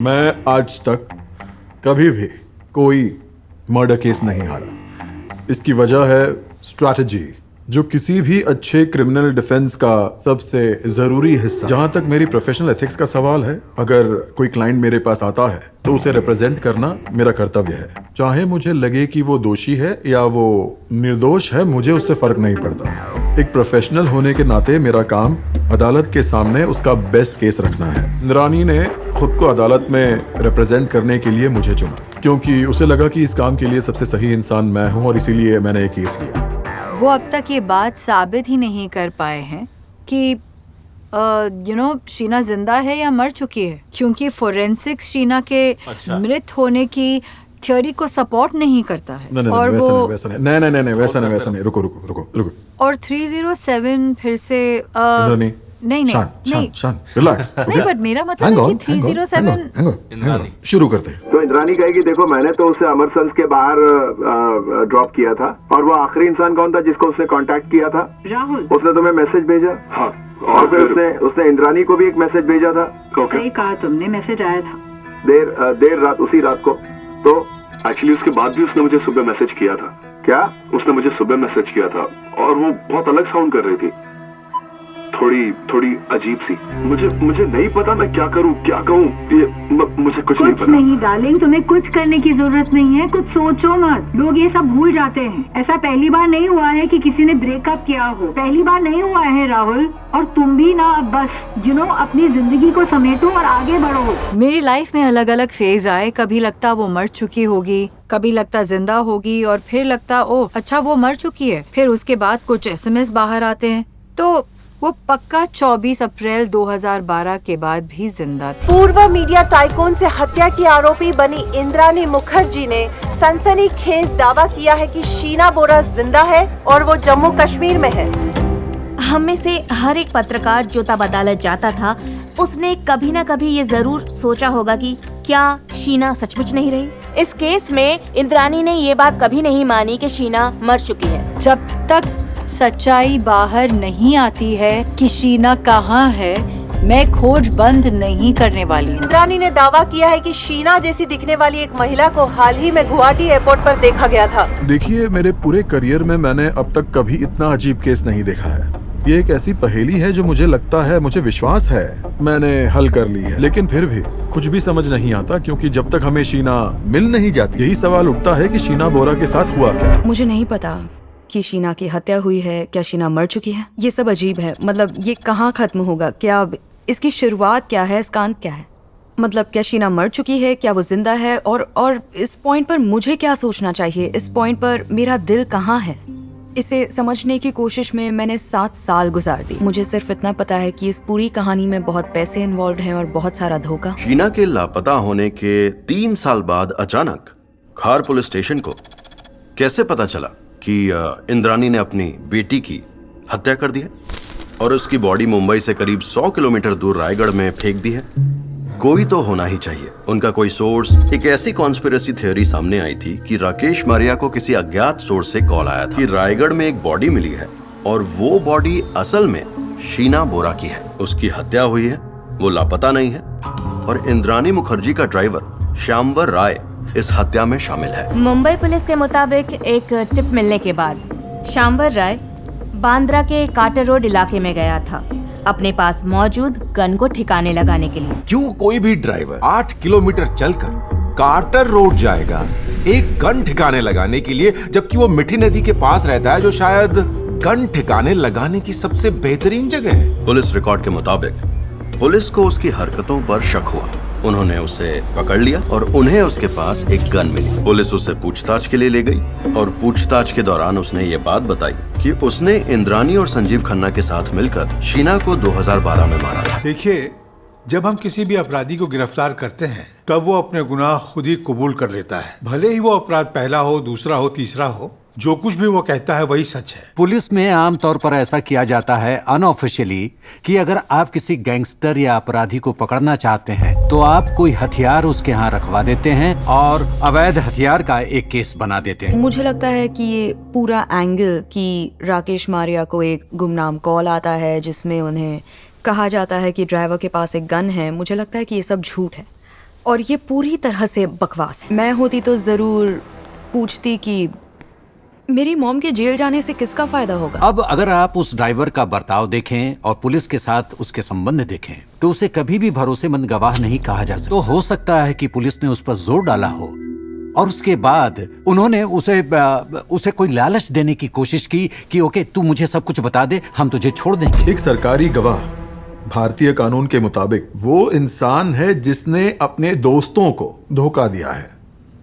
मैं आज तक कभी भी कोई मर्डर केस नहीं हारा। इसकी वजह है स्ट्रैटेजी, जो किसी भी अच्छे क्रिमिनल डिफेंस का सबसे जरूरी हिस्सा। जहां तक मेरी प्रोफेशनल एथिक्स का सवाल है, अगर कोई क्लाइंट मेरे पास आता है तो उसे रिप्रेजेंट करना मेरा कर्तव्य है। चाहे मुझे लगे कि वो दोषी है या वो निर्दोष है, मुझे उससे फर्क नहीं पड़ता। एक प्रोफेशनल होने के नाते मेरा काम अदालत के सामने उसका बेस्ट केस रखना है। इंद्रानी ने खुद को अदालत में रिप्रेजेंट करने के लिए मुझे चुना, क्योंकि उसे लगा कि इस काम के लिए सबसे सही इंसान मैं हूं, और इसीलिए मैंने एक केस लिया। वो अब तक ये बात साबित ही नहीं कर पाए हैं कि शीना जिंदा है या मर चुकी है, क्योंकि फोरेंसिक्स शीना के मृत होने की थ्योरी को सपोर्ट नहीं करता है। नहीं, और वैसा नहीं। रुको। और 307 फिर से नहीं, शांत, रिलैक्स। नहीं, बट मेरा मतलब है कि 307 शुरू करते हैं। तो इंद्रानी कहेगी, देखो मैंने तो उसे अमरसंस के बाहर ड्रॉप किया था, और वो आखिरी इंसान कौन था जिसको उसने कांटेक्ट किया था? राहुल। उसने तुम्हें मैसेज भेजा। हाँ, और फिर उसने इंद्रानी को भी एक मैसेज भेजा था। सही कहा तुमने, मैसेज आया था देर रात, उसी रात को। तो एक्चुअली उसके बाद भी उसने मुझे सुबह मैसेज किया था। क्या? उसने मुझे सुबह मैसेज किया था, और वो बहुत अलग साउंड कर रही थी, थोड़ी अजीब सी। मुझे नहीं पता मैं क्या करूं, क्या कहूं। मुझे कुछ नहीं पता। नहीं डार्लिंग, तुम्हें कुछ करने की जरूरत नहीं है, कुछ सोचो मत। लोग ये सब भूल जाते हैं। ऐसा पहली बार नहीं हुआ है कि किसी ने ब्रेकअप किया हो, पहली बार नहीं हुआ है राहुल। और तुम भी ना, बस अपनी जिंदगी को समेटो और आगे बढ़ो। मेरी लाइफ में अलग अलग फेज आए। कभी लगता वो मर चुकी होगी, कभी लगता जिंदा होगी, और फिर लगता ओह अच्छा वो मर चुकी है। फिर उसके बाद कुछ SMS बाहर आते हैं, तो वो पक्का 24 अप्रैल 2012 के बाद भी जिंदा थी। पूर्व मीडिया टाइकून से हत्या की आरोपी बनी इंद्रानी मुखर्जी ने सनसनीखेज दावा किया है कि शीना बोरा जिंदा है और वो जम्मू कश्मीर में है। हम में से हर एक पत्रकार जो तब अदालत जाता था, उसने कभी न कभी ये जरूर सोचा होगा कि क्या शीना सचमुच नहीं रही। इस केस में इंद्रानी ने ये बात कभी नहीं मानी कि शीना मर चुकी है। जब तक सच्चाई बाहर नहीं आती है कि शीना कहाँ है, मैं खोज बंद नहीं करने वाली हूँ। इंद्रानी ने दावा किया है कि शीना जैसी दिखने वाली एक महिला को हाल ही में गुवाहाटी एयरपोर्ट पर देखा गया था। देखिए, मेरे पूरे करियर में मैंने अब तक कभी इतना अजीब केस नहीं देखा है। ये एक ऐसी पहेली है जो मुझे लगता है, मुझे विश्वास है मैंने हल कर ली है, लेकिन फिर भी कुछ भी समझ नहीं आता, क्योंकि जब तक हमें शीना मिल नहीं जाती, यही सवाल उठता है कि शीना बोरा के साथ हुआ क्या। मुझे नहीं पता कि शीना की हत्या हुई है, क्या शीना मर चुकी है। ये सब अजीब है। मतलब ये कहाँ खत्म होगा? क्या इसकी शुरुआत क्या है, इसका अंत क्या है? मतलब क्या शीना मर चुकी है, क्या वो जिंदा है? और इस पॉइंट पर मुझे क्या सोचना चाहिए? इस पॉइंट पर मेरा दिल कहाँ है? इसे समझने की कोशिश में मैंने 7 साल गुजार दी। मुझे सिर्फ इतना पता है कि इस पूरी कहानी में बहुत पैसे इन्वॉल्व हैं और बहुत सारा धोखा। शीना के लापता होने के 3 साल बाद अचानक खार पुलिस स्टेशन को कैसे पता चला कि इंद्रानी ने अपनी बेटी की हत्या कर दी है और उसकी बॉडी मुंबई से करीब 100 किलोमीटर दूर रायगढ़ में फेंक दी है? कोई तो होना ही चाहिए, उनका कोई सोर्स। एक ऐसी कॉन्स्पिरेसी थ्योरी सामने आई थी कि राकेश मारिया को किसी अज्ञात सोर्स से कॉल आया था कि रायगढ़ में एक बॉडी मिली है, और वो बॉडी असल में शीना बोरा की है। उसकी हत्या हुई है, वो लापता नहीं है, और इंद्रानी मुखर्जी का ड्राइवर श्यामवर राय इस हत्या में शामिल है। मुंबई पुलिस के मुताबिक एक टिप मिलने के बाद श्यामवर राय बांद्रा के कार्टर रोड इलाके में गया था अपने पास मौजूद गन को ठिकाने लगाने के लिए। क्यों कोई भी ड्राइवर 8 किलोमीटर चलकर कार्टर रोड जाएगा एक गन ठिकाने लगाने के लिए, जबकि वो मिठी नदी के पास रहता है, जो शायद गन ठिकाने लगाने की सबसे बेहतरीन जगह है। पुलिस रिकॉर्ड के मुताबिक पुलिस को उसकी हरकतों पर शक हुआ। उन्होंने उसे पकड़ लिया और उन्हें उसके पास एक गन मिली। पुलिस उसे पूछताछ के लिए ले गई, और पूछताछ के दौरान उसने ये बात बताई कि उसने इंद्रानी और संजीव खन्ना के साथ मिलकर शीना को 2012 में मारा था। देखिए, जब हम किसी भी अपराधी को गिरफ्तार करते हैं, तब वो अपने गुनाह खुद ही कबूल कर लेता है, भले ही वो अपराध पहला हो, दूसरा हो, तीसरा हो। जो कुछ भी वो कहता है वही सच है। पुलिस में आमतौर पर ऐसा किया जाता है अनऑफिशियली कि अगर आप किसी गैंगस्टर या अपराधी को पकड़ना चाहते हैं तो आप कोई हथियार उसके यहाँ रखवा देते हैं और अवैध हथियार का एक केस बना देते हैं। मुझे लगता है कि ये पूरा एंगल कि राकेश मारिया को एक गुमनाम कॉल आता है जिसमें उन्हें कहा जाता है कि ड्राइवर के पास एक गन है, मुझे लगता है कि ये सब झूठ है। और ये पूरी तरह से बकवास है। मैं होती तो जरूर पूछती कि मेरी मॉम के जेल जाने से किसका फायदा होगा। अब अगर आप उस ड्राइवर का बर्ताव देखें और पुलिस के साथ उसके संबंध देखें तो उसे कभी भी भरोसेमंद गवाह नहीं कहा जा सकता। तो हो सकता है कि पुलिस ने उस पर जोर डाला हो और उसके बाद उन्होंने उसे कोई लालच देने की कोशिश की कि ओके तू मुझे सब कुछ बता दे, हम तुझे छोड़ देंगे। एक सरकारी गवाह भारतीय कानून के मुताबिक वो इंसान है जिसने अपने दोस्तों को धोखा दिया है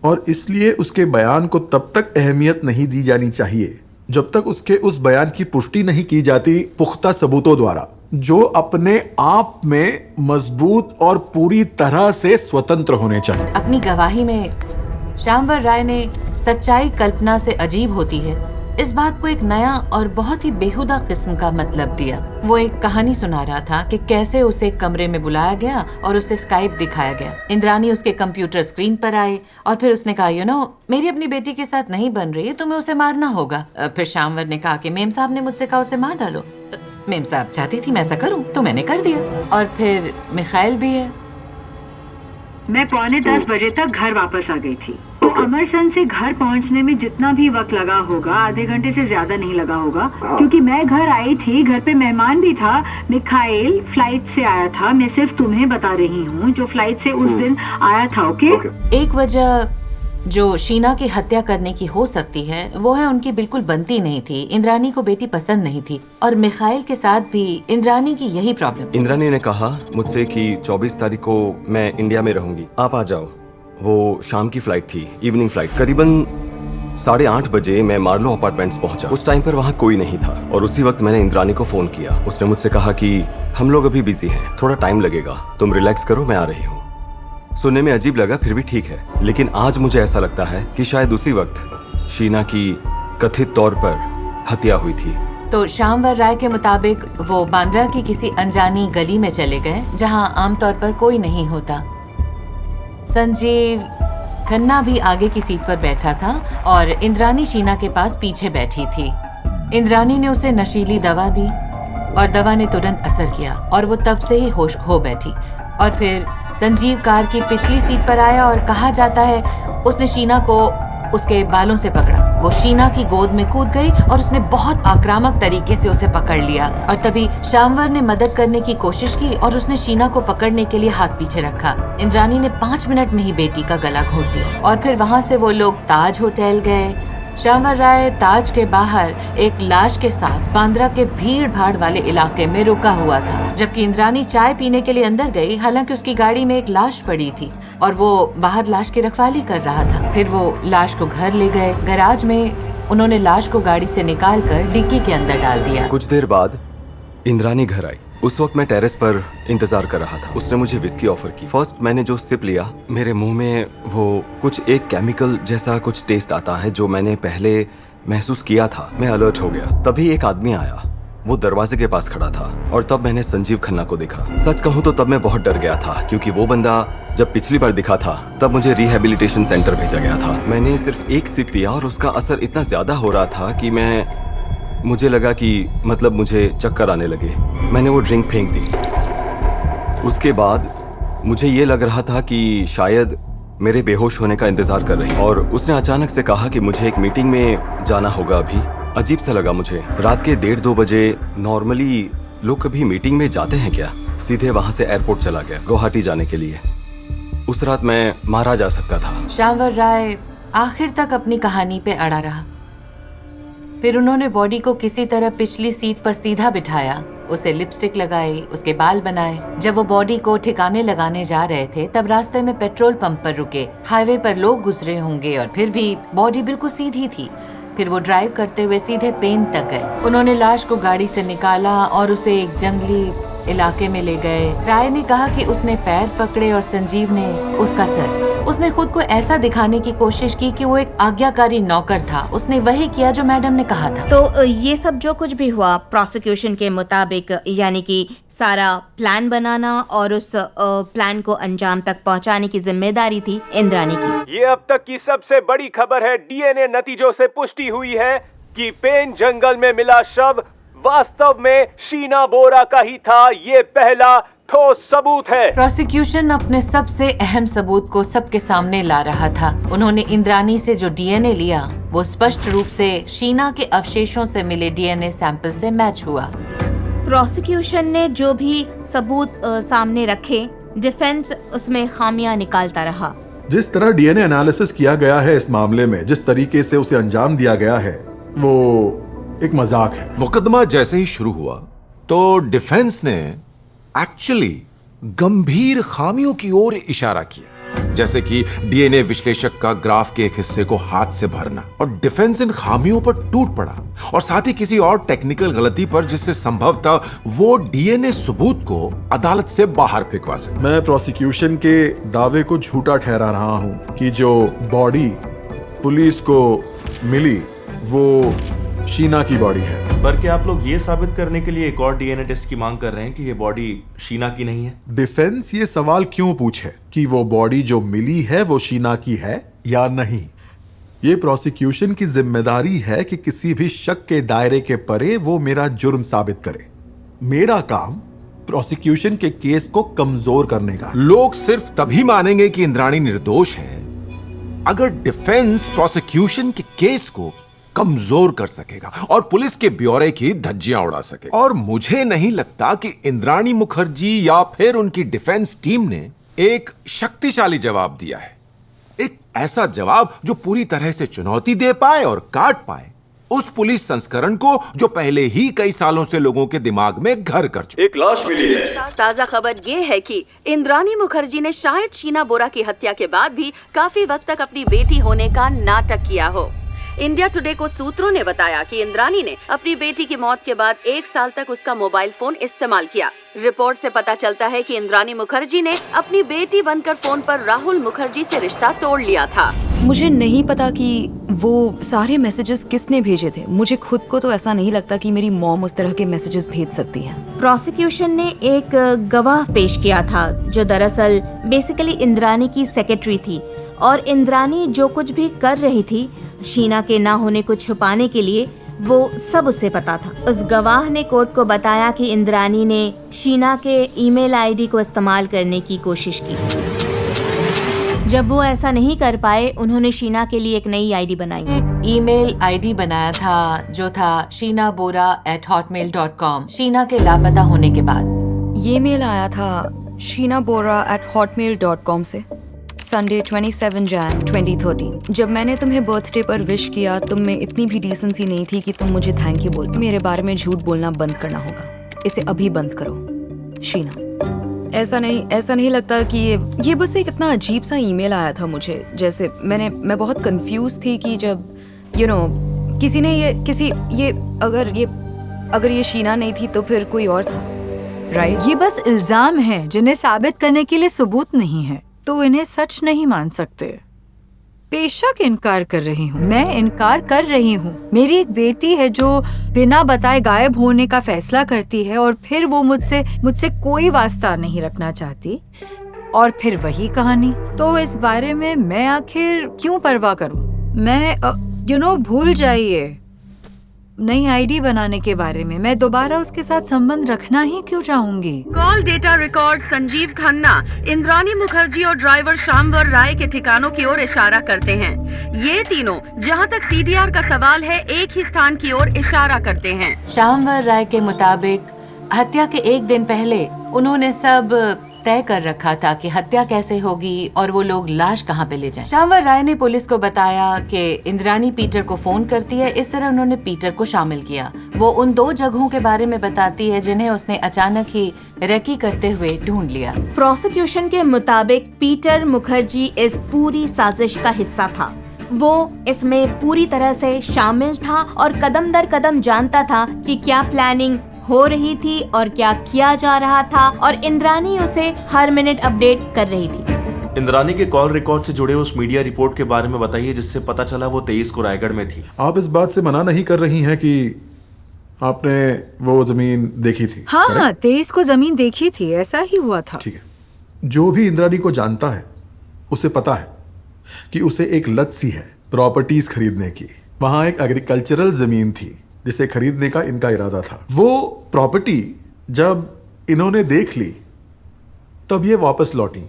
और इसलिए उसके बयान को तब तक अहमियत नहीं दी जानी चाहिए जब तक उसके उस बयान की पुष्टि नहीं की जाती पुख्ता सबूतों द्वारा, जो अपने आप में मजबूत और पूरी तरह से स्वतंत्र होने चाहिए। अपनी गवाही में श्यामवर राय ने सच्चाई कल्पना से अजीब होती है इस बात को एक नया और बहुत ही बेहुदा किस्म का मतलब दिया। वो एक कहानी सुना रहा था कि कैसे उसे कमरे में बुलाया गया और उसे स्काइप दिखाया गया। इंद्रानी उसके कंप्यूटर स्क्रीन पर आई और फिर उसने कहा मेरी अपनी बेटी के साथ नहीं बन रही, तुम्हें उसे मारना होगा। फिर श्यामवर ने कहा कि मेम साहब ने मुझसे कहा उसे मार डालो। मेम साहब चाहती थी मैं ऐसा करूं तो मैंने कर दिया। और फिर मिखाइल भी है। मैं 9:45 बजे तक घर वापस आ गई थी। तो अमरसन से घर पहुंचने में जितना भी वक्त लगा होगा आधे घंटे से ज्यादा नहीं लगा होगा, क्योंकि मैं घर आई थी, घर पे मेहमान भी था। मिखाइल फ्लाइट से आया था, मैं सिर्फ तुम्हें बता रही हूँ, जो फ्लाइट से उस दिन आया था। ओके। एक वजह जो शीना की हत्या करने की हो सकती है वो है उनकी बिल्कुल बनती नहीं थी। इंद्रानी को बेटी पसंद नहीं थी और मिखाइल के साथ भी इंद्रानी की यही प्रॉब्लम। इंद्रानी ने कहा मुझसे कि 24 तारीख को मैं इंडिया में रहूंगी, आप आ जाओ। वो शाम की फ्लाइट थी, इवनिंग फ्लाइट। करीबन 8:30 बजे मैं मार्लो अपार्टमेंट्स पहुंचा। उस टाइम पर वहाँ कोई नहीं था और उसी वक्त मैंने इंद्रानी को फोन किया। उसने मुझसे कहा कि हम लोग अभी बिजी हैं, थोड़ा टाइम लगेगा, तुम रिलैक्स करो, मैं आ रही हूँ। सुनने में अजीब लगा, फिर भी ठीक है, लेकिन आज मुझे ऐसा लगता है कि शायद उसी वक्त शीना की कथित तौर पर हत्या हुई थी। तो श्यामवर राय के मुताबिक वो बांद्रा की किसी अनजानी गली में चले गए जहां आमतौर पर कोई नहीं होता। संजीव खन्ना भी आगे की सीट पर बैठा था और इंद्रानी शीना के पास पीछे बैठी थी। इंद्रानी ने उसे नशीली दवा दी और दवा ने तुरंत असर किया और वो तब से ही होश खो बैठी। और फिर संजीव कार की पिछली सीट पर आया और कहा जाता है उसने शीना को उसके बालों से पकड़ा। वो शीना की गोद में कूद गई और उसने बहुत आक्रामक तरीके से उसे पकड़ लिया और तभी श्यामवर ने मदद करने की कोशिश की और उसने शीना को पकड़ने के लिए हाथ पीछे रखा। इंद्रानी ने 5 मिनट में ही बेटी का गला घोट दिया और फिर वहाँ से वो लोग ताज होटल गए। श्यामवर राय ताज के बाहर एक लाश के साथ बांद्रा के भीड़ भाड़ वाले इलाके में रुका हुआ था, जबकि इंद्रानी चाय पीने के लिए अंदर गई। हालांकि उसकी गाड़ी में एक लाश पड़ी थी और वो बाहर लाश की रखवाली कर रहा था। फिर वो लाश को घर ले गए। गैराज में उन्होंने लाश को गाड़ी से निकालकर डिक्की के अंदर डाल दिया। कुछ देर बाद इंद्रानी घर आई। उस वक्त मैं टेरेस पर इंतजार कर रहा था। उसने मुझे विस्की ऑफर की। फर्स्ट मैंने जो सिप लिया, मेरे मुंह में वो कुछ एक केमिकल जैसा कुछ टेस्ट आता है जो मैंने पहले महसूस किया था। मैं अलर्ट हो गया। तभी एक आदमी आया, वो दरवाजे के पास खड़ा था और तब मैंने संजीव खन्ना को देखा। सच कहूँ तो तब मैं बहुत डर गया था, क्योंकि वो बंदा जब पिछली बार दिखा था तब मुझे रिहेबिलिटेशन सेंटर भेजा गया था। मैंने सिर्फ एक सिप पिया और उसका असर इतना ज्यादा हो रहा था कि मुझे लगा कि मुझे चक्कर आने लगे। मैंने वो ड्रिंक फेंक दी। उसके बाद मुझे ये लग रहा था कि शायद मेरे बेहोश होने का इंतजार कर रही, और उसने अचानक से कहा कि मुझे एक मीटिंग में जाना होगा अभी। अजीब सा लगा मुझे। रात के 1:30-2 बजे नॉर्मली लोग कभी मीटिंग में जाते हैं क्या? सीधे वहां से एयरपोर्ट चला गया गुवाहाटी जाने के लिए। उस रात मैं मारा जा सकता था। श्यामवर राय आखिर तक अपनी कहानी पे अड़ा रहा। फिर उन्होंने बॉडी को किसी तरह पिछली सीट पर सीधा बिठाया, उसे लिपस्टिक लगाई, उसके बाल बनाए। जब वो बॉडी को ठिकाने लगाने जा रहे थे तब रास्ते में पेट्रोल पंप पर रुके। हाईवे पर लोग गुजरे होंगे और फिर भी बॉडी बिल्कुल सीधी थी। फिर वो ड्राइव करते हुए सीधे पेन तक गए। उन्होंने लाश को गाड़ी से निकाला और उसे एक जंगली इलाके में ले गए। राय ने कहा कि उसने पैर पकड़े और संजीव ने उसका सर। उसने खुद को ऐसा दिखाने की कोशिश की कि वो एक आज्ञाकारी नौकर था। उसने वही किया जो मैडम ने कहा था। तो ये सब जो कुछ भी हुआ प्रोसिक्यूशन के मुताबिक, यानी कि सारा प्लान बनाना और उस प्लान को अंजाम तक पहुंचाने की जिम्मेदारी थी इंद्रानी की। ये अब तक की सबसे बड़ी खबर है। डीएनए नतीजों से पुष्टि हुई है कि पेन जंगल में मिला शव वास्तव में शीना बोरा का ही था। ये पहला ठोस सबूत है। प्रोसिक्यूशन अपने सबसे अहम सबूत को सबके सामने ला रहा था। उन्होंने इंद्रानी से जो डीएनए लिया वो स्पष्ट रूप से शीना के अवशेषों से मिले डीएनए सैंपल से मैच हुआ। प्रोसिक्यूशन ने जो भी सबूत सामने रखे, डिफेंस उसमें खामियां निकालता रहा। जिस तरह डीएनए एनालिसिस किया गया है इस मामले में, जिस तरीके से उसे अंजाम दिया गया है, वो एक मजाक है। मुकदमा जैसे ही शुरू हुआ तो डिफेंस ने एक्चुअली गंभीर खामियों की ओर इशारा किया, जैसे कि डीएनए विश्लेषक का ग्राफ के एक हिस्से को हाथ से भरना, और डिफेंस इन खामियों पर टूट पड़ा और साथ ही किसी और टेक्निकल गलती पर जिससे संभव था वो डीएनए सबूत को अदालत से बाहर फेंकवा सके। मैं प्रोसिक्यूशन के दावे को झूठा ठहरा रहा हूं कि जो बॉडी पुलिस को मिली वो शीना की बॉडी है। पर क्या आप लोग ये साबित करने के लिए एक और डीएनए टेस्ट की मांग कर रहे हैं कि ये बॉडी शीना की नहीं है? डिफेंस ये सवाल क्यों पूछे कि वो बॉडी जो मिली है वो शीना की है या नहीं? ये प्रोसिक्यूशन की जिम्मेदारी है कि किसी भी शक के दायरे के परे वो मेरा जुर्म साबित करे। मेरा काम प्रोसिक्यूशन के केस को कमजोर करने का। लोग सिर्फ तभी मानेंगे कि इंद्राणी निर्दोष है अगर डिफेंस प्रोसिक्यूशन के केस को कमजोर कर सकेगा और पुलिस के ब्यौरे की धज्जियां उड़ा सकेगा। और मुझे नहीं लगता कि इंद्राणी मुखर्जी या फिर उनकी डिफेंस टीम ने एक शक्तिशाली जवाब दिया है, एक ऐसा जवाब जो पूरी तरह से चुनौती दे पाए और काट पाए उस पुलिस संस्करण को जो पहले ही कई सालों से लोगों के दिमाग में घर कर चुका। एक लाश मिली है। ताजा खबर ये है कि इंद्राणी मुखर्जी ने शायद शीना बोरा की हत्या के बाद भी काफी वक्त तक अपनी बेटी होने का नाटक किया हो। इंडिया टुडे को सूत्रों ने बताया कि इंद्राणी ने अपनी बेटी की मौत के बाद 1 साल तक उसका मोबाइल फोन इस्तेमाल किया। रिपोर्ट से पता चलता है कि इंद्राणी मुखर्जी ने अपनी बेटी बनकर फोन पर राहुल मुखर्जी से रिश्ता तोड़ लिया था। मुझे नहीं पता कि वो सारे मैसेजेस किसने भेजे थे। मुझे खुद को तो ऐसा नहीं लगता कि मेरी मॉम उस तरह के मैसेजेस भेज सकती है। प्रोसिक्यूशन ने एक गवाह पेश किया था जो दरअसल बेसिकली इंद्राणी की सेक्रेटरी थी, और इंद्राणी जो कुछ भी कर रही थी शीना के ना होने को छुपाने के लिए, वो सब उसे पता था। उस गवाह ने कोर्ट को बताया कि इंद्राणी ने शीना के ईमेल आईडी को इस्तेमाल करने की कोशिश की। जब वो ऐसा नहीं कर पाए, उन्होंने शीना के लिए एक नई आईडी बनाई। एक ईमेल आईडी बनाया था जो था shinabora@hotmail.com। शीना के लापता होने के बाद ये मेल आया था shinabora@hotmail.com से संडे 27 जैन 2013। जब मैंने तुम्हें बर्थडे पर विश किया, तुम में इतनी भी डिसेंसी नहीं थी कि तुम मुझे थैंक यू बोल। मेरे बारे में झूठ बोलना बंद करना होगा, इसे अभी बंद करो शीना। ऐसा नहीं लगता कि ये बस एक इतना अजीब सा ईमेल आया था मुझे, जैसे मैं बहुत कंफ्यूज थी कि जब किसी ने अगर ये शीना नहीं थी तो फिर कोई और था, राइट? ये बस इल्जाम है जिन्हें साबित करने के लिए सबूत नहीं है, तो इन्हें सच नहीं मान सकते। बेशक इनकार कर रही हूँ, मैं इनकार कर रही हूँ। मेरी एक बेटी है जो बिना बताए गायब होने का फैसला करती है और फिर वो मुझसे कोई वास्ता नहीं रखना चाहती, और फिर वही कहानी। तो इस बारे में मैं आखिर क्यों परवाह करूँ? मैं भूल जाइए नई आईडी बनाने के बारे में। मैं दोबारा उसके साथ संबंध रखना ही क्यों चाहूंगी? Call data record Sanjeev Khanna Indrani Mukherjee और ड्राइवर श्यामवर राय के ठिकानों की ओर इशारा करते हैं। ये तीनों, जहां तक सीडीआर का सवाल है, एक ही स्थान की ओर इशारा करते हैं। श्यामवर राय के मुताबिक हत्या के 1 दिन पहले उन्होंने सब तय कर रखा था कि हत्या कैसे होगी और वो लोग लाश कहाँ पे ले जाएं। श्यामवर राय ने पुलिस को बताया कि इंद्राणी पीटर को फोन करती है। इस तरह उन्होंने पीटर को शामिल किया। वो उन 2 जगहों के बारे में बताती है जिन्हें उसने अचानक ही रेकी करते हुए ढूंढ लिया। प्रोसिक्यूशन के मुताबिक पीटर मुखर्जी इस पूरी साजिश का हिस्सा था। वो इसमें पूरी तरह से शामिल था और कदम दर कदम जानता था कि क्या प्लानिंग हो रही थी और क्या किया जा रहा था, और इंद्राणी उसे हर मिनट अपडेट कर रही थी। इंद्राणी के कॉल रिकॉर्ड से जुड़े उस मीडिया रिपोर्ट के बारे में बताइए जिससे पता चला वो 23 को रायगढ़ में थी। आप इस बात से मना नहीं कर रही हैं कि आपने वो जमीन देखी थी? हाँ, 23 को जमीन देखी थी, ऐसा ही हुआ था। ठीक है। जो भी इंद्राणी को जानता है उसे पता है कि उसे एक लत सी है प्रॉपर्टीज खरीदने की। वहां एक एग्रीकल्चरल जमीन थी जिसे खरीदने का इनका इरादा था। वो प्रॉपर्टी जब इन्होंने देख ली तब ये वापस लौटी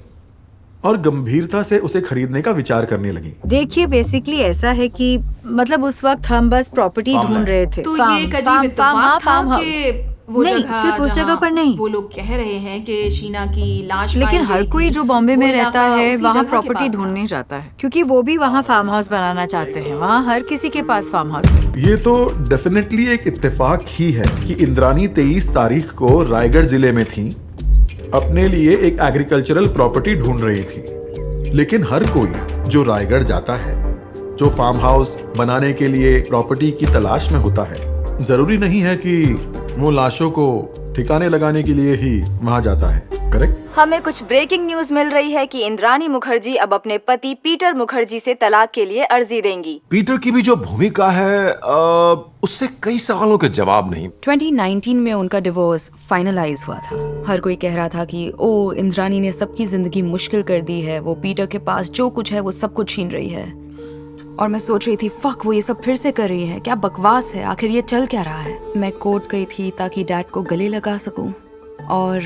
और गंभीरता से उसे खरीदने का विचार करने लगी। देखिए बेसिकली ऐसा है कि मतलब उस वक्त हम बस प्रॉपर्टी ढूंढ रहे थे। तो ये एक अजीब इत्तेफाक था कि वो नहीं, जगह सिर्फ उस जगह जहाँ पर नहीं। वो लोग कह रहे हैं कि शीना की लाश लेकिन पाई हर गई कोई थी। जो बॉम्बे में वो रहता इलाका है उसी वहाँ जगह के प्रॉपर्टी पास था। ढूंढने जाता है, क्योंकि वो भी वहाँ फार्म हाउस बनाना चाहते हैं। वहाँ हर किसी के पास फार्म हाउस है। ये तो डेफिनेटली एक इत्तेफाक ही है कि इंद्रानी 23 तारीख को रायगढ़ जिले में थी, अपने लिए एक एग्रीकल्चरल प्रॉपर्टी ढूंढ रही थी। लेकिन हर कोई जो रायगढ़ जाता है, जो फार्म हाउस बनाने के लिए प्रॉपर्टी की तलाश में होता है, जरूरी नहीं है कि वो लाशों को ठिकाने लगाने के लिए ही वहां जाता है। करेक्ट? हमें कुछ ब्रेकिंग न्यूज मिल रही है कि इंद्रानी मुखर्जी अब अपने पति पीटर मुखर्जी से तलाक के लिए अर्जी देंगी। पीटर की भी जो भूमिका है उससे कई सवालों के जवाब नहीं। 2019 में उनका डिवोर्स फाइनलाइज हुआ था। हर कोई कह रहा था कि ओ इंद्रानी ने सबकी जिंदगी मुश्किल कर दी है, वो पीटर के पास जो कुछ है वो सब कुछ छीन रही है। और मैं सोच रही थी फक, वो ये सब फिर से कर रही है, क्या बकवास है, आखिर ये चल क्या रहा है। मैं कोर्ट गई थी ताकि डैड को गले लगा सकूं और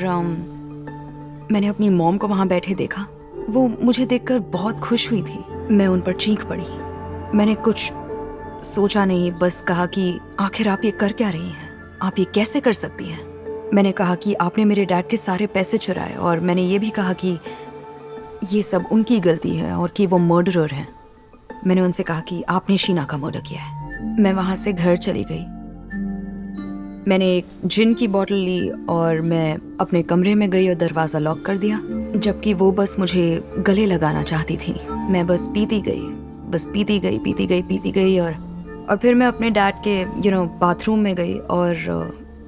मैंने अपनी मॉम को वहां बैठे देखा। वो मुझे देखकर बहुत खुश हुई थी। मैं उन पर चीख पड़ी। मैंने कुछ सोचा नहीं, बस कहा कि आखिर आप ये कर क्या रही हैं, आप ये कैसे कर सकती हैं। मैंने कहा कि आपने मेरे डैड के सारे पैसे चुराए, और मैंने ये भी कहा कि ये सब उनकी गलती है और कि वो मर्डरर हैं। मैंने उनसे कहा कि आपने शीना का मर्डर किया है। मैं वहां से घर चली गई। मैंने एक जिन की बोतल ली और मैं अपने कमरे में गई और दरवाज़ा लॉक कर दिया, जबकि वो बस मुझे गले लगाना चाहती थी। मैं बस पीती गई और फिर मैं अपने डैड के बाथरूम में गई और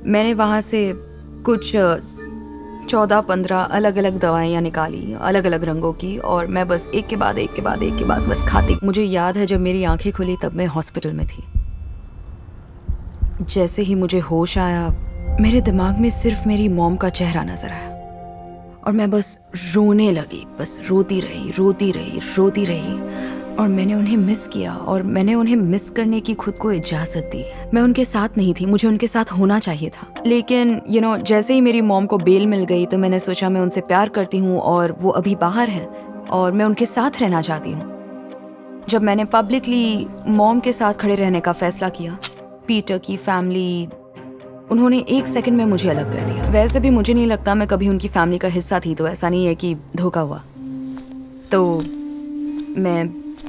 मैंने वहाँ से कुछ 14-15 अलग अलग दवाइयाँ निकाली, अलग अलग रंगों की, और मैं बस एक के बाद एक बस खाती। मुझे याद है जब मेरी आंखें खुली तब मैं हॉस्पिटल में थी। जैसे ही मुझे होश आया, मेरे दिमाग में सिर्फ मेरी मॉम का चेहरा नजर आया और मैं बस रोने लगी, बस रोती रही और मैंने उन्हें मिस किया और मैंने उन्हें मिस करने की खुद को इजाज़त दी। मैं उनके साथ नहीं थी, मुझे उनके साथ होना चाहिए था। लेकिन जैसे ही मेरी मॉम को बेल मिल गई तो मैंने सोचा मैं उनसे प्यार करती हूँ और वो अभी बाहर हैं और मैं उनके साथ रहना चाहती हूँ। जब मैंने पब्लिकली मॉम के साथ खड़े रहने का फैसला किया, पीटर की फैमिली, उन्होंने 1 सेकंड में मुझे अलग कर दिया। वैसे भी मुझे नहीं लगता मैं कभी उनकी फैमिली का हिस्सा थी, तो ऐसा नहीं है कि धोखा हुआ। तो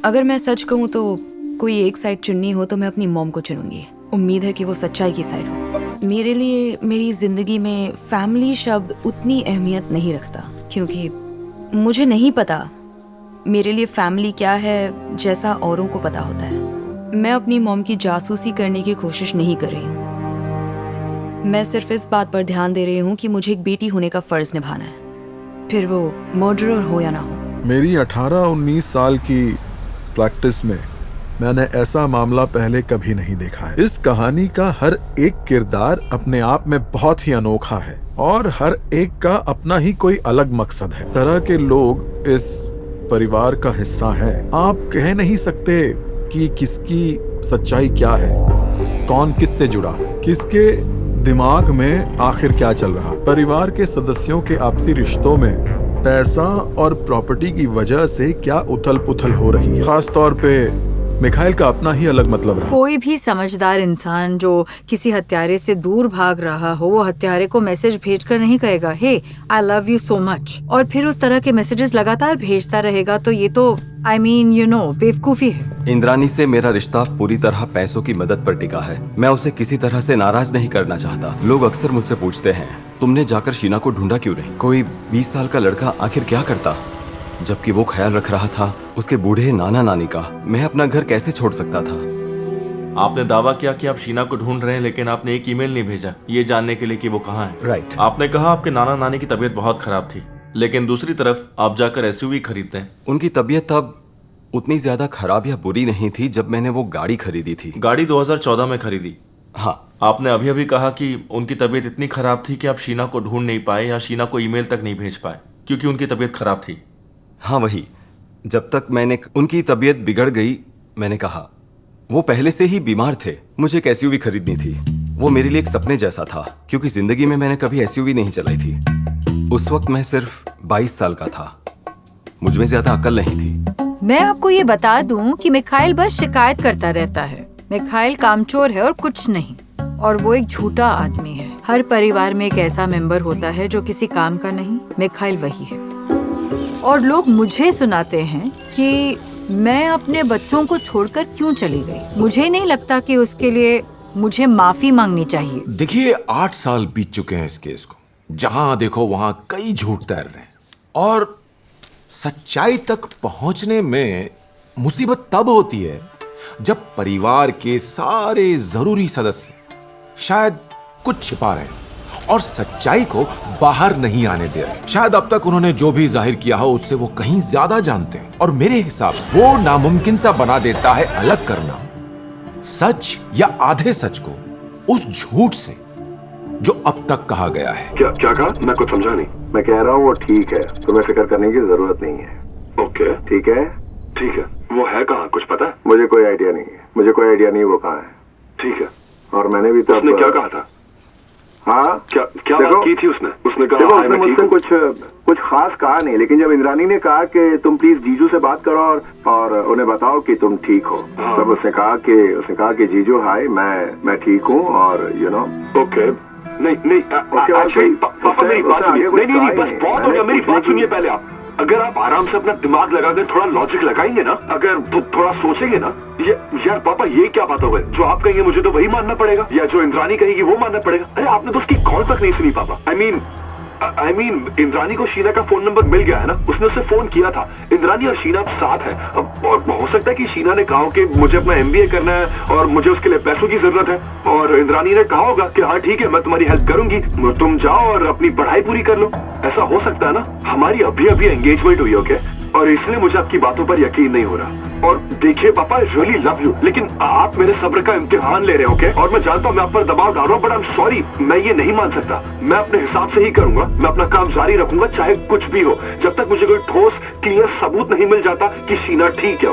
अगर मैं सच कहूँ तो कोई एक साइड चुननी हो तो मैं अपनी मॉम को चुनूंगी। उम्मीद है कि वो सच्चाई की साइड हो। मेरे लिए मेरी जिंदगी में फैमिली शब्द उतनी अहमियत नहीं रखता, क्योंकि मुझे नहीं पता मेरे लिए फैमिली क्या है जैसा औरों को पता होता है। मैं अपनी मॉम की जासूसी करने की कोशिश नहीं कर रही हूँ। मैं सिर्फ इस बात पर ध्यान दे रही हूँ कि मुझे एक बेटी होने का फर्ज निभाना है, फिर वो मर्डरर हो या ना हो। मेरी 18-19 साल की प्रैक्टिस में मैंने ऐसा मामला पहले कभी नहीं देखा है। इस कहानी का हर एक किरदार अपने आप में बहुत ही अनोखा है और हर एक का अपना ही कोई अलग मकसद है। तरह के लोग इस परिवार का हिस्सा हैं। आप कह नहीं सकते कि किसकी सच्चाई क्या है, कौन किससे जुड़ा है, किसके दिमाग में आखिर क्या चल रहा। परिवार के सदस्यों के आपसी रिश्तों में पैसा और प्रॉपर्टी की वजह से क्या उथल पुथल हो रही है। खास तौर पे मिखाइल का अपना ही अलग मतलब रहा। कोई भी समझदार इंसान जो किसी हत्यारे से दूर भाग रहा हो, वो हत्यारे को मैसेज भेजकर नहीं कहेगा hey I love you so much, और फिर उस तरह के मैसेजेस लगातार भेजता रहेगा। तो ये तो बेवकूफी है। इंद्रानी से मेरा रिश्ता पूरी तरह पैसों की मदद पर टिका है। मैं उसे किसी तरह से नाराज नहीं करना चाहता। लोग अक्सर मुझसे पूछते हैं, तुमने जाकर शीना को ढूंढा क्यों नहीं? कोई 20 साल का लड़का आखिर क्या करता, जबकि वो ख्याल रख रहा था उसके बूढ़े नाना नानी का। मैं अपना घर कैसे छोड़ सकता था? आपने दावा किया कि आप शीना को ढूंढ रहे हैं, लेकिन आपने एक ईमेल नहीं भेजा ये जानने के लिए कि वो कहाँ है। राइट। आपने कहा आपके नाना नानी की तबीयत बहुत खराब थी, लेकिन दूसरी तरफ आप जाकर एसयूवी खरीदते हैं। उनकी तबीयत तब उतनी ज्यादा खराब या बुरी नहीं थी जब मैंने वो गाड़ी खरीदी थी। गाड़ी 2014 में खरीदी। हाँ। आपने अभी अभी कहा कि उनकी तबीयत इतनी खराब थी कि आप शीना को ढूंढ नहीं पाए या शीना को ईमेल तक नहीं भेज पाए क्योंकि उनकी तबीयत खराब थी। हाँ वही। जब तक उनकी तबीयत बिगड़ गई, मैंने कहा वो पहले से ही बीमार थे, मुझे एक एसयूवी खरीदनी थी। वो मेरे लिए एक सपने जैसा था, क्योंकि जिंदगी में मैंने कभी एसयूवी नहीं चलाई थी। उस वक्त मैं सिर्फ 22 साल का था। मुझ में ज्यादा अकल नहीं थी। मैं आपको ये बता दूं कि मिखाइल बस शिकायत करता रहता है। मिखाइल कामचोर है और कुछ नहीं, और वो एक झूठा आदमी है। हर परिवार में एक ऐसा मेंबर होता है जो किसी काम का नहीं। मिखाइल वही है। और लोग मुझे सुनाते हैं कि मैं अपने बच्चों को छोड़कर क्यों चली गई। मुझे नहीं लगता कि उसके लिए मुझे माफी मांगनी चाहिए। देखिए 8 साल बीत चुके हैं इस केस को। जहां देखो वहां कई झूठ तैर रहे हैं, और सच्चाई तक पहुंचने में मुसीबत तब होती है जब परिवार के सारे जरूरी सदस्य शायद कुछ छिपा रहे हैं और सच्चाई को बाहर नहीं आने दे रहे। शायद अब तक उन्होंने जो भी जाहिर किया हो उससे वो कहीं ज्यादा जानते हैं, और मेरे हिसाब से वो नामुमकिन सा बना देता है अलग करना सच या आधे सच को उस झूठ से जो अब तक कहा गया है। क्या कहा? मैं कुछ समझा नहीं। मैं कह रहा हूँ वो ठीक है, तुम्हें फिक्र करने की जरूरत नहीं है। ओके ठीक है। ठीक है, वो है कहाँ, कुछ पता है? मुझे कोई आइडिया नहीं है। मुझे कोई आइडिया नहीं वो कहाँ है। ठीक है। और मैंने भी तो उसने क्या कहा था? हाँ क्या बात की थी उसने? उसने कहा उसने मुझसे कुछ खास कहा नहीं, लेकिन जब इंद्रानी ने कहा कि तुम प्लीज जीजू से बात करो और उन्हें बताओ कि तुम ठीक हो, तब उसने कहा कि जीजू हाय, मैं ठीक हूँ, और यू नो। ओके नहीं पापा मेरी बात सुनिए। नहीं बस बहुत हो गया, मेरी बात सुनिए पहले आप। अगर आप आराम से अपना दिमाग लगाकर थोड़ा लॉजिक लगाएंगे ना, अगर थोड़ा सोचेंगे ना, यार पापा ये क्या बात हो गई? जो आप कहेंगे मुझे तो वही मानना पड़ेगा, या जो इंद्रानी कहेगी वो मानना पड़ेगा। अरे आपने तो उसकी कॉल तक नहीं सुनी पापा। आई मीन इंद्रानी को शीना का फोन नंबर मिल गया है ना, उसने उसे फोन किया था। इंद्रानी और शीना साथ है। और हो सकता है कि शीना ने कहा हो कि मुझे अपना MBA करना है और मुझे उसके लिए पैसों की जरूरत है, और इंद्रानी ने कहा होगा कि हाँ ठीक है मैं तुम्हारी हेल्प करूंगी, तुम जाओ और अपनी पढ़ाई पूरी कर लो। ऐसा हो सकता है ना? हमारी अभी एंगेजमेंट हुई, ओके, और इसलिए मुझे आपकी बातों पर यकीन नहीं हो रहा। और देखिए पापा, आई रियली लव यू, लेकिन आप मेरे सब्र का इम्तिहान ले रहे हो, ओके? और मैं जानता हूँ मैं आप पर दबाव डाल रहा हूँ, बट आई एम सॉरी, मैं ये नहीं मान सकता। मैं अपने हिसाब से ही करूंगा, मैं अपना काम जारी रखूंगा चाहे कुछ भी हो, जब तक मुझे कोई ठोस क्लियर सबूत नहीं मिल जाता कि शीना ठीक है।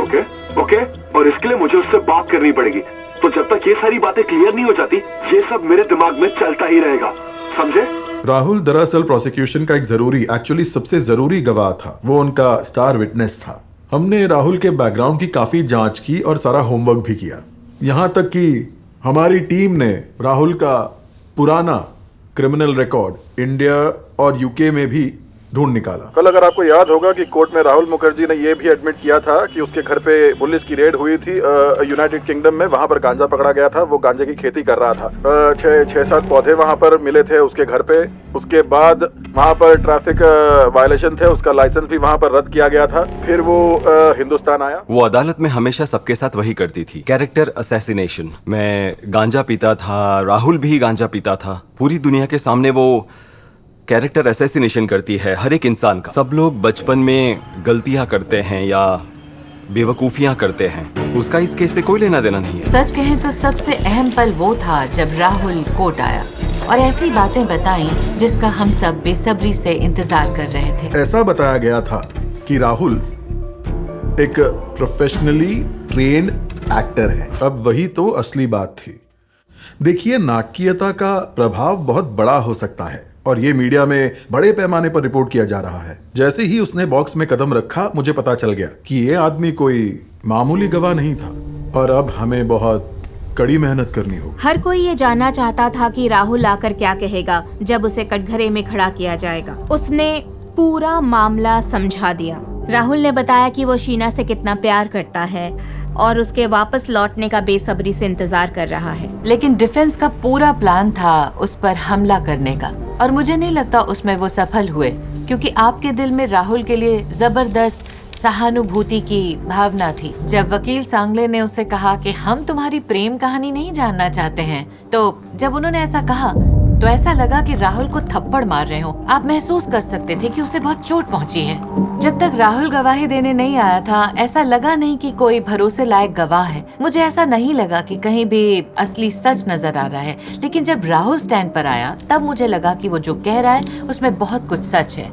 ओके? और इसके लिए मुझे उससे बात करनी पड़ेगी। तो जब तक ये सारी बातें क्लियर नहीं हो जाती, ये सब मेरे दिमाग में चलता ही रहेगा, समझे? राहुल दरअसल प्रोसिक्यूशन का एक एक्चुअली सबसे जरूरी गवाह था। वो उनका स्टार विटनेस था। हमने राहुल के बैकग्राउंड की काफी जांच की और सारा होमवर्क भी किया। यहाँ तक कि हमारी टीम ने राहुल का पुराना क्रिमिनल रिकॉर्ड इंडिया और यूके में भी ढूंढ निकाला। कल अगर आपको याद होगा कि कोर्ट में राहुल मुखर्जी ने ये भी एडमिट किया था कि उसके घर पे पुलिस की रेड हुई थी यूनाइटेड किंगडम में। वहां पर गांजा पकड़ा गया था, वो गांजे की खेती कर रहा था। 6-7 पौधे वहां पर मिले थे उसके घर पे। उसके बाद वहां पर ट्रैफिक वायलेशन थे, उसका लाइसेंस भी वहां पर रद्द किया गया था। फिर वो हिंदुस्तान आया। वो अदालत में हमेशा सबके साथ वही करती थी, कैरेक्टर असैसिनेशन। मैं गांजा पीता था, राहुल भी गांजा पीता था। पूरी दुनिया के सामने वो कैरेक्टर असैसिनेशन करती है हर एक इंसान का। सब लोग बचपन में गलतियां करते हैं या बेवकूफियां करते हैं, उसका इस केस से कोई लेना देना नहीं है। सच कहें तो सबसे अहम पल वो था जब राहुल कोर्ट आया और ऐसी बातें बताई जिसका हम सब बेसब्री से इंतजार कर रहे थे। ऐसा बताया गया था कि राहुल एक प्रोफेशनली ट्रेन्ड एक्टर है। अब वही तो असली बात थी। देखिए, नाटकीयता का प्रभाव बहुत बड़ा हो सकता है और ये मीडिया में बड़े पैमाने पर रिपोर्ट किया जा रहा है। जैसे ही उसने बॉक्स में कदम रखा, मुझे पता चल गया कि ये आदमी कोई मामूली गवाह नहीं था और अब हमें बहुत कड़ी मेहनत करनी होगी। हर कोई ये जानना चाहता था कि राहुल आकर क्या कहेगा जब उसे कटघरे में खड़ा किया जाएगा। उसने पूरा मामला समझा दिया। राहुल ने बताया कि वो शीना से कितना प्यार करता है और उसके वापस लौटने का बेसब्री से इंतजार कर रहा है। लेकिन डिफेंस का पूरा प्लान था उस पर हमला करने का और मुझे नहीं लगता उसमें वो सफल हुए, क्योंकि आपके दिल में राहुल के लिए जबरदस्त सहानुभूति की भावना थी। जब वकील सांगले ने उससे कहा कि हम तुम्हारी प्रेम कहानी नहीं जानना चाहते हैं, तो जब उन्होंने ऐसा कहा तो ऐसा लगा कि राहुल को थप्पड़ मार रहे हो। आप महसूस कर सकते थे कि उसे बहुत चोट पहुंची है। जब तक राहुल गवाही देने नहीं आया था, ऐसा लगा नहीं कि कोई भरोसे लायक गवाह है। मुझे ऐसा नहीं लगा कि कहीं भी असली सच नजर आ रहा है। लेकिन जब राहुल स्टैंड पर आया, तब मुझे लगा कि वो जो कह रहा है उसमें बहुत कुछ सच है।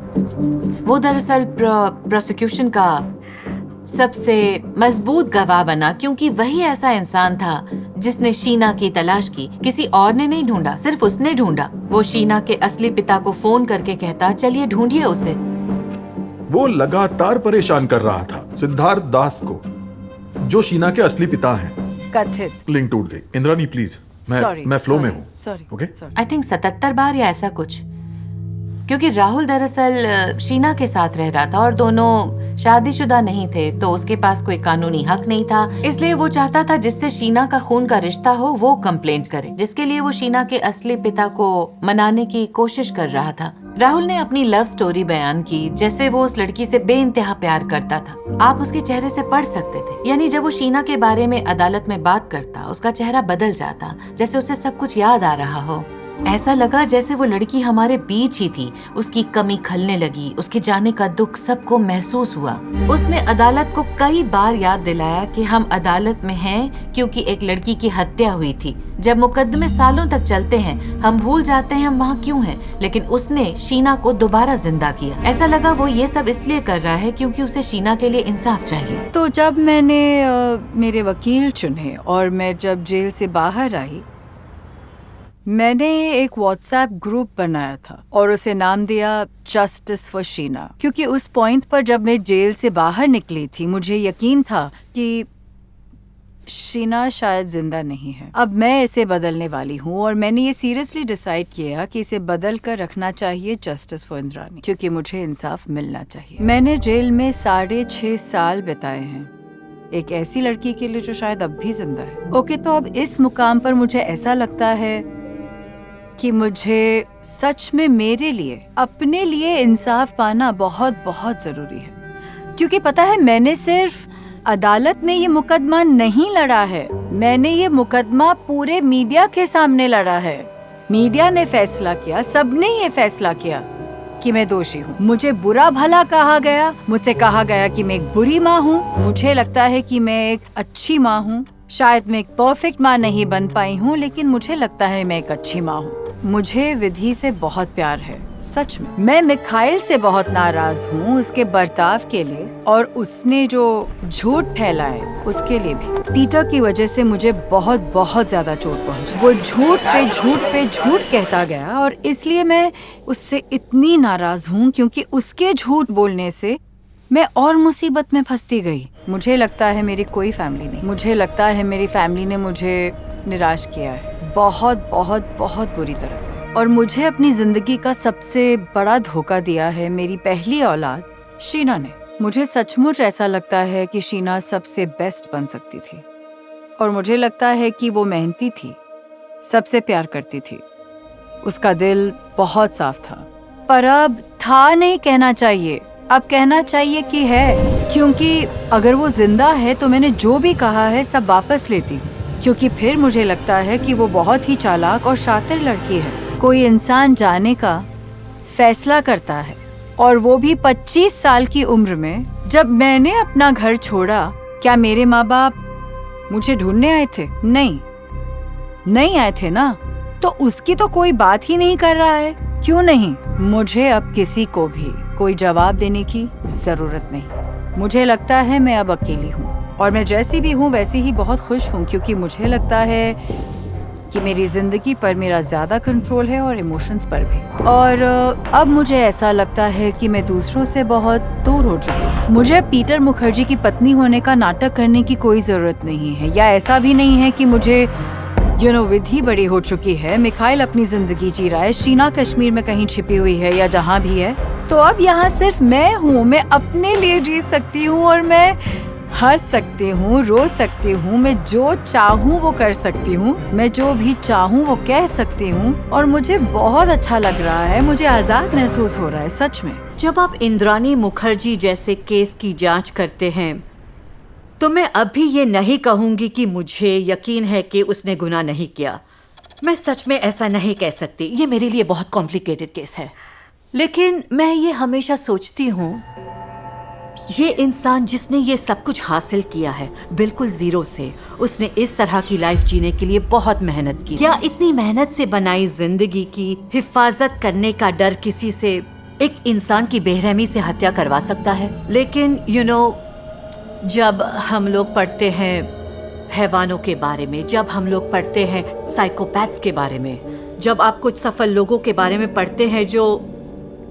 वो दरअसल प्रोसिक्यूशन का सबसे मजबूत गवाह बना, क्योंकि वही ऐसा इंसान था जिसने शीना की तलाश की। किसी और ने नहीं ढूंढा, सिर्फ उसने ढूंढा। वो शीना के असली पिता को फोन करके कहता, चलिए ढूंढिए उसे। वो लगातार परेशान कर रहा था सिद्धार्थ दास को, जो शीना के असली पिता हैं। कथित। लिंक टूट गई। इंद्रानी प्लीज, मैं फ्लो में हूँ। ओके? आई थिंक 77 बार या ऐसा कुछ, क्योंकि राहुल दरअसल शीना के साथ रह रहा था और दोनों शादीशुदा नहीं थे, तो उसके पास कोई कानूनी हक नहीं था। इसलिए वो चाहता था जिससे शीना का खून का रिश्ता हो वो कंप्लेंट करे, जिसके लिए वो शीना के असली पिता को मनाने की कोशिश कर रहा था। राहुल ने अपनी लव स्टोरी बयान की, जैसे वो उस लड़की से बेइंतहा प्यार करता था। आप उसके चेहरे से पढ़ सकते थे, यानी जब वो शीना के बारे में अदालत में बात करता, उसका चेहरा बदल जाता, जैसे उसे सब कुछ याद आ रहा हो। ऐसा लगा जैसे वो लड़की हमारे बीच ही थी। उसकी कमी खलने लगी, उसके जाने का दुख सबको महसूस हुआ। उसने अदालत को कई बार याद दिलाया कि हम अदालत में हैं क्योंकि एक लड़की की हत्या हुई थी। जब मुकदमे सालों तक चलते हैं, हम भूल जाते हैं हम वहाँ क्यों हैं, लेकिन उसने शीना को दोबारा जिंदा किया। ऐसा लगा वो ये सब इसलिए कर रहा है क्योंकि उसे शीना के लिए इंसाफ चाहिए। तो जब मैंने मेरे वकील चुने और मैं जब जेल से बाहर आई, मैंने एक व्हाट्सएप ग्रुप बनाया था और उसे नाम दिया जस्टिस फॉर शीना, क्योंकि उस पॉइंट पर जब मैं जेल से बाहर निकली थी, मुझे यकीन था कि शीना शायद जिंदा नहीं है। अब मैं इसे बदलने वाली हूँ और मैंने ये सीरियसली डिसाइड किया कि इसे बदल कर रखना चाहिए जस्टिस फॉर इंद्रानी, क्योंकि मुझे इंसाफ मिलना चाहिए। मैंने जेल में 6.5 साल बिताए हैं एक ऐसी लड़की के लिए जो शायद अब भी जिंदा है। ओके, तो अब इस मुकाम पर मुझे ऐसा लगता है कि मुझे सच में मेरे लिए, अपने लिए इंसाफ पाना बहुत बहुत जरूरी है। क्योंकि पता है, मैंने सिर्फ अदालत में ये मुकदमा नहीं लड़ा है, मैंने ये मुकदमा पूरे मीडिया के सामने लड़ा है। मीडिया ने फैसला किया, सबने ये फैसला किया कि मैं दोषी हूँ। मुझे बुरा भला कहा गया, मुझसे कहा गया कि मैं एक बुरी माँ हूँ। मुझे लगता है कि मैं एक अच्छी माँ हूँ। शायद मैं एक परफेक्ट माँ नहीं बन पाई हूँ, लेकिन मुझे लगता है मैं एक अच्छी माँ हूँ। मुझे विधि से बहुत प्यार है, सच में। मैं मिखाइल से बहुत नाराज हूँ उसके बर्ताव के लिए और उसने जो झूठ फैलाए उसके लिए भी। पीटर की वजह से मुझे बहुत बहुत ज्यादा चोट पहुंची। वो झूठ पे झूठ पे झूठ कहता गया और इसलिए मैं उससे इतनी नाराज हूँ, क्योंकि उसके झूठ बोलने से मैं और मुसीबत में फंसती गई। मुझे लगता है मेरी कोई फैमिली नहीं, मुझे लगता है मेरी फैमिली ने मुझे निराश किया है बहुत बहुत बहुत बुरी तरह से। और मुझे अपनी जिंदगी का सबसे बड़ा धोखा दिया है मेरी पहली औलाद शीना ने। मुझे सचमुच ऐसा लगता है कि शीना सबसे बेस्ट बन सकती थी और मुझे लगता है कि वो मेहनती थी, सबसे प्यार करती थी, उसका दिल बहुत साफ था। पर अब था नहीं कहना चाहिए, अब कहना चाहिए कि है, क्योंकि अगर वो जिंदा है तो मैंने जो भी कहा है सब वापस लेती, क्योंकि फिर मुझे लगता है कि वो बहुत ही चालाक और शातिर लड़की है। कोई इंसान जाने का फैसला करता है और वो भी 25 साल की उम्र में। जब मैंने अपना घर छोड़ा, क्या मेरे माँ बाप मुझे ढूंढने आए थे? नहीं आए थे ना, तो उसकी तो कोई बात ही नहीं कर रहा है। क्यों नहीं? मुझे अब किसी को भी कोई जवाब देने की जरूरत नहीं। मुझे लगता है मैं अब अकेली हूँ और मैं जैसी भी हूँ वैसी ही बहुत खुश हूँ, क्योंकि मुझे लगता है कि मेरी जिंदगी पर मेरा ज्यादा कंट्रोल है और इमोशंस पर भी। और अब मुझे ऐसा लगता है कि मैं दूसरों से बहुत दूर हो चुकी हूँ। मुझे पीटर मुखर्जी की पत्नी होने का नाटक करने की कोई जरूरत नहीं है, या ऐसा भी नहीं है कि मुझे विधि बड़ी हो चुकी है। मिखाइल अपनी जिंदगी जी रहा है, शीना कश्मीर में कहीं छिपी हुई है या जहाँ भी है। तो अब यहाँ सिर्फ मैं हूँ, मैं अपने लिए जी सकती हूँ और मैं हंस सकती हूँ, रो सकती हूँ, मैं जो चाहूँ वो कर सकती हूँ, मैं जो भी चाहूँ वो कह सकती हूँ और मुझे बहुत अच्छा लग रहा है, मुझे आजाद महसूस हो रहा है सच में। जब आप इंद्रानी मुखर्जी जैसे केस की जांच करते हैं तो मैं अभी ये नहीं कहूँगी कि मुझे यकीन है कि उसने गुनाह नहीं किया। मैं सच में ऐसा नहीं कह सकती, ये मेरे लिए बहुत कॉम्प्लिकेटेड केस है। लेकिन मैं ये हमेशा सोचती हूँ, ये इंसान जिसने ये सब कुछ हासिल किया है बिल्कुल जीरो से, उसने इस तरह की लाइफ जीने के लिए बहुत मेहनत की। क्या इतनी मेहनत से बनाई जिंदगी की हिफाजत करने का डर किसी से एक इंसान की बेरहमी से हत्या करवा सकता है? लेकिन जब हम लोग पढ़ते हैं हैवानों के बारे में, जब हम लोग पढ़ते हैं साइकोपैथ्स के बारे में, जब आप कुछ सफल लोगों के बारे में पढ़ते हैं जो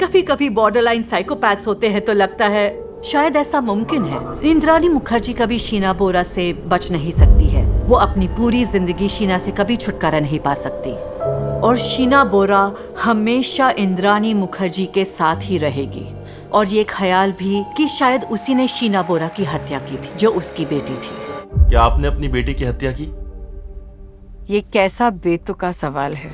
कभी कभी बॉर्डरलाइन साइकोपैथ्स होते हैं, तो लगता है शायद ऐसा मुमकिन है। इंद्राणी मुखर्जी कभी शीना बोरा से बच नहीं सकती है। वो अपनी पूरी जिंदगी शीना से कभी छुटकारा नहीं पा सकती और शीना बोरा हमेशा इंद्राणी मुखर्जी के साथ ही रहेगी। और ये ख्याल भी कि शायद उसी ने शीना बोरा की हत्या की थी जो उसकी बेटी थी। क्या आपने अपनी बेटी की हत्या की? ये कैसा बेतुका सवाल है।